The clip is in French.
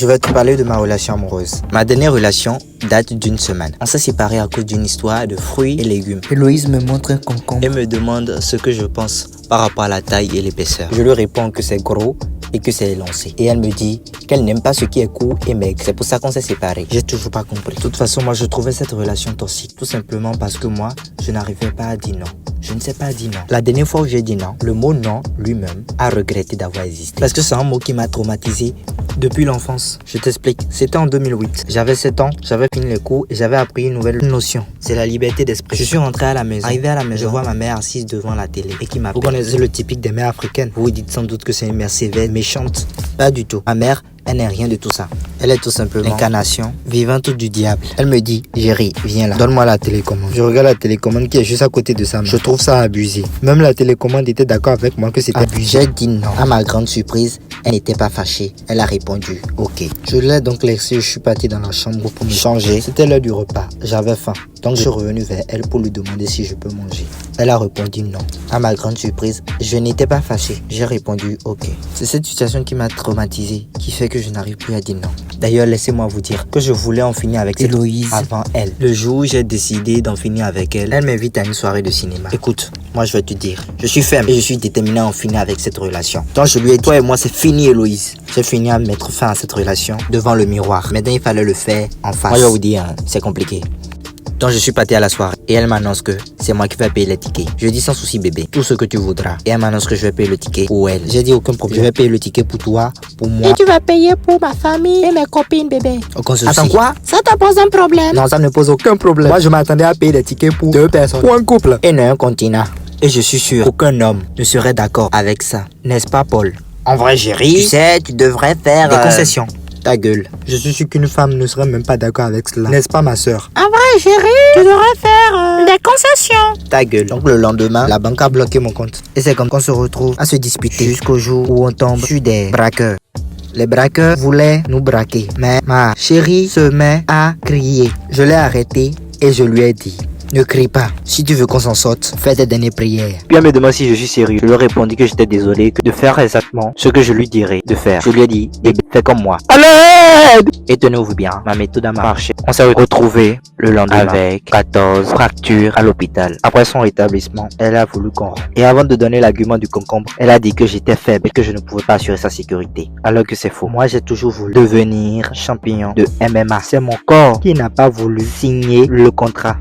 Je vais te parler de ma relation amoureuse. Ma dernière relation date d'une semaine. On s'est séparés à cause d'une histoire de fruits et légumes. Héloïse me montre un concombre Et me demande ce que je pense par rapport à la taille et l'épaisseur. Je lui réponds que c'est gros et que c'est élancé. Et elle me dit qu'elle n'aime pas ce qui est court et maigre. C'est pour ça qu'on s'est séparés. J'ai toujours pas compris. De toute façon, moi je trouvais cette relation toxique. Tout simplement parce que moi, je n'arrivais pas à dire non. Je ne sais pas dire non. La dernière fois où j'ai dit non, le mot non lui-même a regretté d'avoir existé. Parce que c'est un mot qui m'a traumatisé depuis l'enfance. Je t'explique. C'était en 2008. J'avais 7 ans, j'avais fini les cours et j'avais appris une nouvelle notion. C'est la liberté d'esprit. Je suis rentré à la maison. Arrivé à la maison, je vois ma mère assise devant la télé et qui m'appelle. Vous connaissez le typique des mères africaines. Vous vous dites sans doute que c'est une mère sévère, méchante. Pas du tout. Ma mère, elle n'est rien de tout ça. Elle est tout simplement l'incarnation vivante du diable. Elle me dit, Jerry, viens là, donne-moi la télécommande. Je regarde la télécommande qui est juste à côté de sa main. Je trouve ça abusé. Même la télécommande était d'accord avec moi que c'était abusé. J'ai dit non. À ma grande surprise, elle n'était pas fâchée. Elle a répondu, ok. Je l'ai donc laissé, je suis parti dans la chambre pour me changer. C'était l'heure du repas. J'avais faim. Donc je suis revenu vers elle pour lui demander si je peux manger. Elle a répondu non. À ma grande surprise, je n'étais pas fâché. J'ai répondu ok. C'est cette situation qui m'a traumatisé, qui fait que je n'arrive plus à dire non. D'ailleurs, laissez-moi vous dire que je voulais en finir avec cette Héloïse avant elle. Le jour où j'ai décidé d'en finir avec elle, elle m'invite à une soirée de cinéma. Écoute, moi je vais te dire, je suis ferme et je suis déterminé à en finir avec cette relation. Donc je lui ai dit, toi et moi c'est fini Héloïse. J'ai fini à mettre fin à cette relation devant le miroir. Maintenant il fallait le faire en face. Moi je vais vous dire, c'est compliqué. Donc je suis parti à la soirée et elle m'annonce que c'est moi qui vais payer les tickets. Je dis sans souci bébé, tout ce que tu voudras. Et elle m'annonce que je vais payer le ticket pour elle. J'ai dit aucun problème, je vais payer le ticket pour toi, pour moi. Et tu vas payer pour ma famille et mes copines bébé. Aucun souci. Attends quoi? Ça te pose un problème? Non, ça ne pose aucun problème. Moi, je m'attendais à payer des tickets pour 2 personnes. Pour un couple. Et non un continent. Et je suis sûr qu'aucun homme ne serait d'accord avec ça. N'est-ce pas Paul? En vrai Jerry, tu sais, tu devrais faire des concessions. Ta gueule. Je suis sûr qu'une femme ne serait même pas d'accord avec cela. N'est-ce pas ma soeur? En vrai chérie, tu devrais faire des concessions. Ta gueule. Donc le lendemain, la banque a bloqué mon compte. Et c'est comme qu'on se retrouve à se disputer jusqu'au jour où on tombe sur des braqueurs. Les braqueurs voulaient nous braquer. Mais ma chérie se met à crier. Je l'ai arrêtée et je lui ai dit, ne crie pas. Si tu veux qu'on s'en sorte, fais tes dernières prières. Puis elle me demande si je suis sérieux. Je lui ai répondu que j'étais désolé de faire exactement ce que je lui dirais de faire. Je lui ai dit, bébé, fais comme moi. À l'aide! Et tenez-vous bien, ma méthode a marché. On s'est retrouvés le lendemain avec 14 fractures à l'hôpital. Après son rétablissement, elle a voulu qu'on rentre. Et avant de donner l'argument du concombre, elle a dit que j'étais faible et que je ne pouvais pas assurer sa sécurité. Alors que c'est faux. Moi, j'ai toujours voulu devenir champion de MMA. C'est mon corps qui n'a pas voulu signer le contrat.